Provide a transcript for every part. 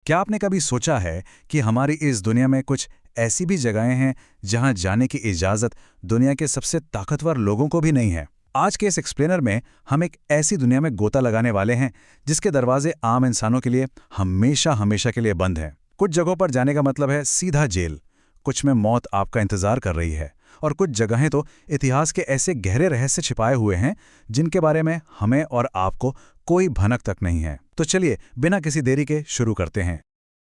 क्या आपने कभी सोचा है कि हमारी इस दुनिया में कुछ ऐसी भी जगहें हैं जहां जाने की इजाज़त दुनिया के सबसे ताकतवर लोगों को भी नहीं है? आज के इस एक्सप्लेनर में हम एक ऐसी दुनिया में गोता लगाने वाले हैं जिसके दरवाजे आम इंसानों के लिए हमेशा हमेशा के लिए बंद हैं। कुछ जगहों पर जाने का मतलब है सीधा जेल, कुछ में मौत आपका इंतजार कर रही है, और कुछ जगहें तो इतिहास के ऐसे गहरे रहस्य छिपाए हुए हैं जिनके बारे में हमें और आपको कोई भनक तक नहीं है। तो चलिए बिना किसी देरी के शुरू करते हैं।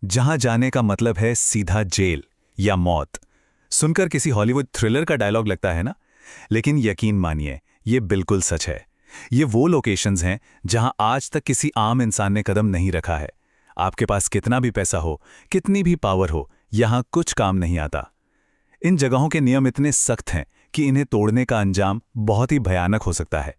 जहां जाने का मतलब है सीधा जेल या मौत। सुनकर किसी हॉलीवुड थ्रिलर का डायलॉग लगता है ना, लेकिन यकीन मानिए ये बिल्कुल सच है। ये वो लोकेशंस हैं जहां आज तक किसी आम इंसान ने कदम नहीं रखा है। आपके पास कितना भी पैसा हो, कितनी भी पावर हो, यहां कुछ काम नहीं आता। इन जगहों के नियम इतने सख्त हैं कि इन्हें तोड़ने का अंजाम बहुत ही भयानक हो सकता है।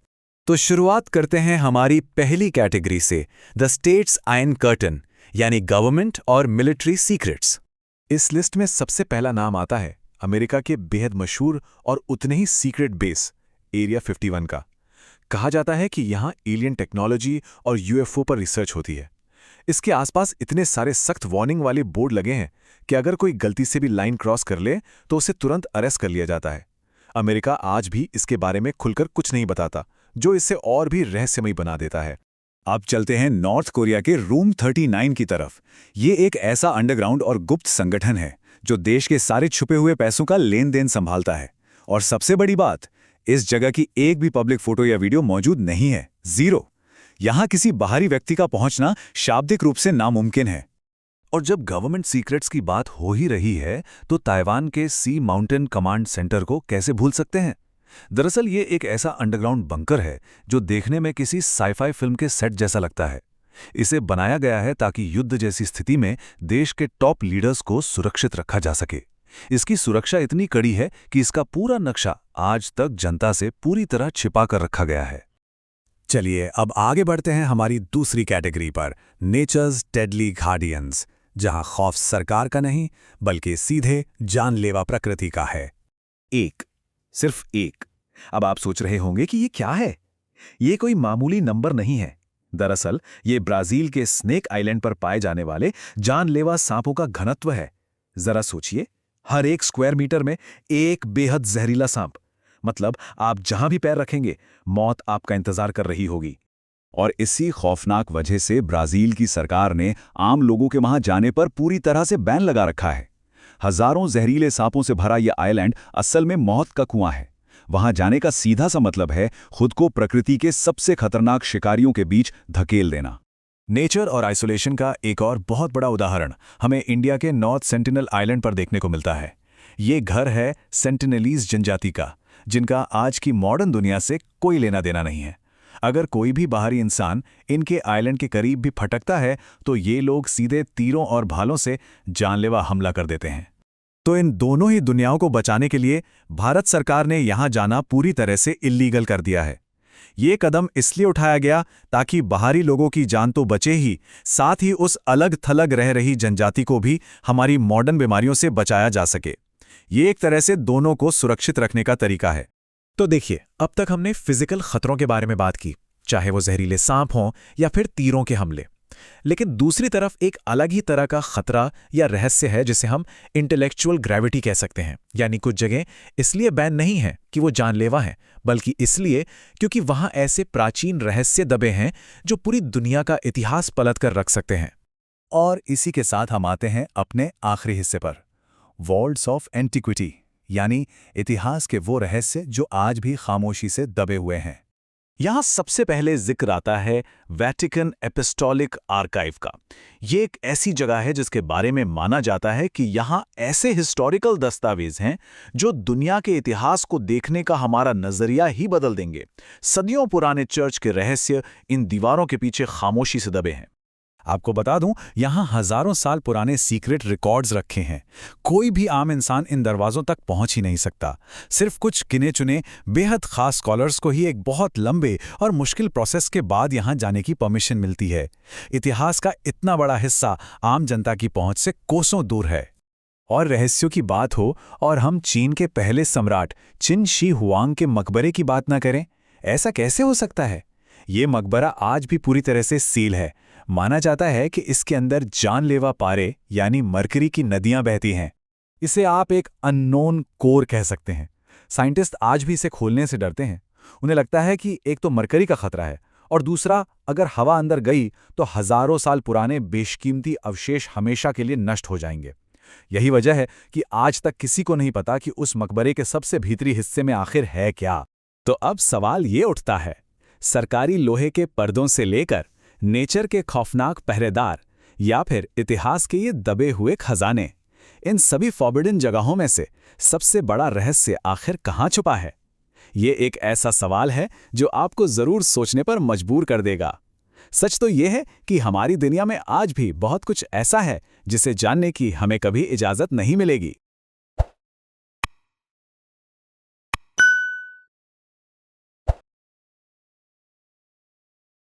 तो शुरुआत करते हैं हमारी पहली कैटेगरी से, द स्टेट्स आयरन कर्टन, यानी गवर्नमेंट और मिलिट्री सीक्रेट्स। इस लिस्ट में सबसे पहला नाम आता है अमेरिका के बेहद मशहूर और उतने ही सीक्रेट बेस एरिया 51 का। कहा जाता है कि यहाँ एलियन टेक्नोलॉजी और यूएफओ पर रिसर्च होती है। इसके आसपास इतने सारे सख्त वार्निंग वाले बोर्ड लगे हैं कि अगर कोई गलती से भी लाइन क्रॉस कर ले तो उसे तुरंत अरेस्ट कर लिया जाता है। अमेरिका आज भी इसके बारे में खुलकर कुछ नहीं बताता, जो इसे और भी रहस्यमयी बना देता है। अब चलते हैं नॉर्थ कोरिया के रूम 39 की तरफ। ये एक ऐसा अंडरग्राउंड और गुप्त संगठन है जो देश के सारे छुपे हुए पैसों का लेन देन संभालता है। और सबसे बड़ी बात, इस जगह की एक भी पब्लिक फोटो या वीडियो मौजूद नहीं है, जीरो। यहां किसी बाहरी व्यक्ति का पहुंचना शाब्दिक रूप से नामुमकिन है। और जब गवर्नमेंट सीक्रेट्स की बात हो ही रही है तो ताइवान के सी माउंटेन कमांड सेंटर को कैसे भूल सकते हैं। दरअसल ये एक ऐसा अंडरग्राउंड बंकर है जो देखने में किसी साइफाई फिल्म के सेट जैसा लगता है। इसे बनाया गया है ताकि युद्ध जैसी स्थिति में देश के टॉप लीडर्स को सुरक्षित रखा जा सके। इसकी सुरक्षा इतनी कड़ी है कि इसका पूरा नक्शा आज तक जनता से पूरी तरह छिपा कर रखा गया है। चलिए अब आगे बढ़ते हैं हमारी दूसरी कैटेगरी पर, नेचर्स डेडली गार्डियंस, जहां खौफ सरकार का नहीं बल्कि सीधे जानलेवा प्रकृति का है। एक, सिर्फ एक। अब आप सोच रहे होंगे कि ये क्या है। ये कोई मामूली नंबर नहीं है। दरअसल ये ब्राजील के स्नेक आइलैंड पर पाए जाने वाले जानलेवा सांपों का घनत्व है। जरा सोचिए, हर एक स्क्वायर मीटर में एक बेहद जहरीला सांप। मतलब आप जहां भी पैर रखेंगे मौत आपका इंतजार कर रही होगी। और इसी खौफनाक वजह से ब्राजील की सरकार ने आम लोगों के वहां जाने पर पूरी तरह से बैन लगा रखा है। हजारों जहरीले सांपों से भरा यह आइलैंड असल में मौत का कुआं है। वहां जाने का सीधा सा मतलब है खुद को प्रकृति के सबसे खतरनाक शिकारियों के बीच धकेल देना। नेचर और आइसोलेशन का एक और बहुत बड़ा उदाहरण हमें इंडिया के नॉर्थ सेंटिनल आइलैंड पर देखने को मिलता है। ये घर है सेंटिनलीज जनजाति का, जिनका आज की मॉडर्न दुनिया से कोई लेना देना नहीं है। अगर कोई भी बाहरी इंसान इनके आइलैंड के करीब भी फटकता है तो ये लोग सीधे तीरों और भालों से जानलेवा हमला कर देते हैं। तो इन दोनों ही दुनियाओं को बचाने के लिए भारत सरकार ने यहां जाना पूरी तरह से इल्लीगल कर दिया है। ये कदम इसलिए उठाया गया ताकि बाहरी लोगों की जान तो बचे ही, साथ ही उस अलग थलग रह रही जनजाति को भी हमारी मॉडर्न बीमारियों से बचाया जा सके। ये एक तरह से दोनों को सुरक्षित रखने का तरीका है। तो देखिए, अब तक हमने फिजिकल खतरों के बारे में बात की, चाहे वो जहरीले सांप हों या फिर तीरों के हमले। लेकिन दूसरी तरफ एक अलग ही तरह का खतरा या रहस्य है जिसे हम इंटेलेक्चुअल ग्रेविटी कह सकते हैं। यानी कुछ जगह इसलिए बैन नहीं है कि वो जानलेवा हैं, बल्कि इसलिए क्योंकि वहां ऐसे प्राचीन रहस्य दबे हैं जो पूरी दुनिया का इतिहास पलट कर रख सकते हैं। और इसी के साथ हम आते हैं अपने आखिरी हिस्से पर, वॉल्ड्स ऑफ एंटिक्विटी, यानी इतिहास के वो रहस्य जो आज भी खामोशी से दबे हुए हैं। यहां सबसे पहले जिक्र आता है वेटिकन एपिस्टोलिक आर्काइव का। ये एक ऐसी जगह है जिसके बारे में माना जाता है कि यहां ऐसे हिस्टोरिकल दस्तावेज हैं जो दुनिया के इतिहास को देखने का हमारा नजरिया ही बदल देंगे। सदियों पुराने चर्च के रहस्य इन दीवारों के पीछे खामोशी से दबे हैं। आपको बता दूं, यहां हजारों साल पुराने सीक्रेट रिकॉर्ड्स रखे हैं। कोई भी आम इंसान इन दरवाजों तक पहुंच ही नहीं सकता। सिर्फ कुछ गिने चुने बेहद खास स्कॉलर्स को ही एक बहुत लंबे और मुश्किल प्रोसेस के बाद यहां जाने की परमिशन मिलती है। इतिहास का इतना बड़ा हिस्सा आम जनता की पहुंच से कोसों दूर है। और रहस्यों की बात हो और हम चीन के पहले सम्राट चिन शी हुआंग के मकबरे की बात ना करें, ऐसा कैसे हो सकता है? ये मकबरा आज भी पूरी तरह से सील है। माना जाता है कि इसके अंदर जानलेवा पारे यानी मरकरी की नदियां बहती हैं। इसे आप एक अननोन कोर कह सकते हैं। साइंटिस्ट आज भी इसे खोलने से डरते हैं। उन्हें लगता है कि एक तो मरकरी का खतरा है और दूसरा, अगर हवा अंदर गई तो हजारों साल पुराने बेशकीमती अवशेष हमेशा के लिए नष्ट हो जाएंगे। यही वजह है कि आज तक किसी को नहीं पता कि उस मकबरे के सबसे भीतरी हिस्से में आखिर है क्या। तो अब सवाल ये उठता है, सरकारी लोहे के पर्दों से लेकर नेचर के खौफनाक पहरेदार या फिर इतिहास के ये दबे हुए खजाने, इन सभी फॉरबिडन जगहों में से सबसे बड़ा रहस्य आखिर कहाँ छुपा है? ये एक ऐसा सवाल है जो आपको जरूर सोचने पर मजबूर कर देगा। सच तो ये है कि हमारी दुनिया में आज भी बहुत कुछ ऐसा है जिसे जानने की हमें कभी इजाजत नहीं मिलेगी।